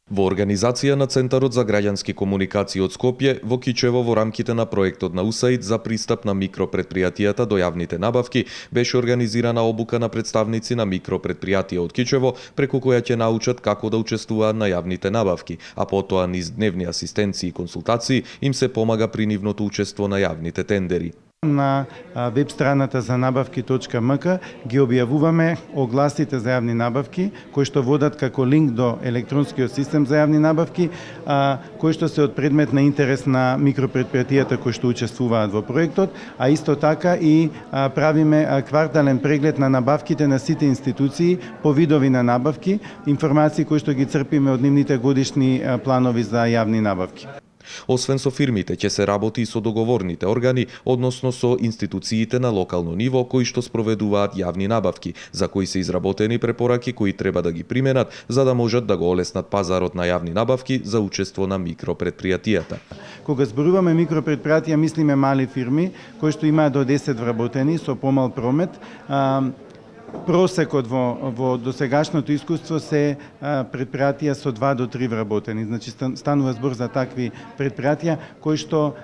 Во организација на Центарот за граѓански комуникации од Скопје, во Кичево во рамките на проектот на УСАИД за пристап на микропредпријатијата до јавните набавки, беше организирана обука на представници на микропредпријатија од Кичево, преку која ќе научат како да учествуваат на јавните набавки, а потоа низ дневни асистенции и консултации им се помага при нивното учество на јавните тендери. На веб страната за набавки.мк ги објавуваме огласите за јавни набавки, кои што водат како линк до електронскиот систем за јавни набавки, кои што се од предмет на интерес на микропредпријатијата кои што учествуваат во проектот, а исто така и правиме квартален преглед на набавките на сите институции по видови на набавки, информации кои што ги црпиме од нивните годишни планови за јавни набавки. Освен со фирмите, ќе се работи и со договорните органи, односно со институциите на локално ниво кои што спроведуваат јавни набавки, за кои се изработени препораки кои треба да ги применат за да можат да го олеснат пазарот на јавни набавки за учество на микропредпријатијата. Кога зборуваме микропредпријатија, мислиме мали фирми кои што имаат до 10 вработени со помал промет. Просекот во досегашното искуство се предпријатија со 2 до 3 вработени. Значи станува збор за такви предпријатија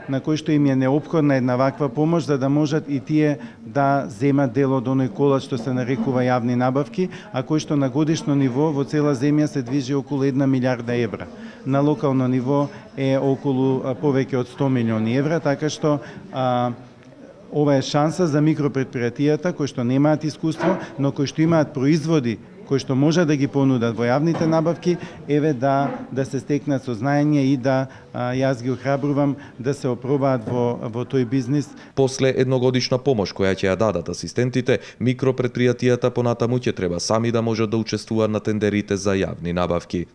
на кои што им е неопходна една ваква помош за да можат и тие да земат дел од оној колач што се нарекува јавни набавки, а кој што на годишно ниво во цела земја се движи околу 1 милиарда евра. На локално ниво е околу повеќе од 100 милиони евра, така што ова е шанса за микропредпријатијата кои што немаат искуство, но кои што имаат производи кои што можат да ги понудат во јавните набавки, да се стекнат со знаење и јас ги охрабрувам да се опробаат во тој бизнис. После едногодишна помош која ќе ја дадат асистентите, микропредпријатијата понатаму ќе треба сами да можат да учествуваат на тендерите за јавни набавки.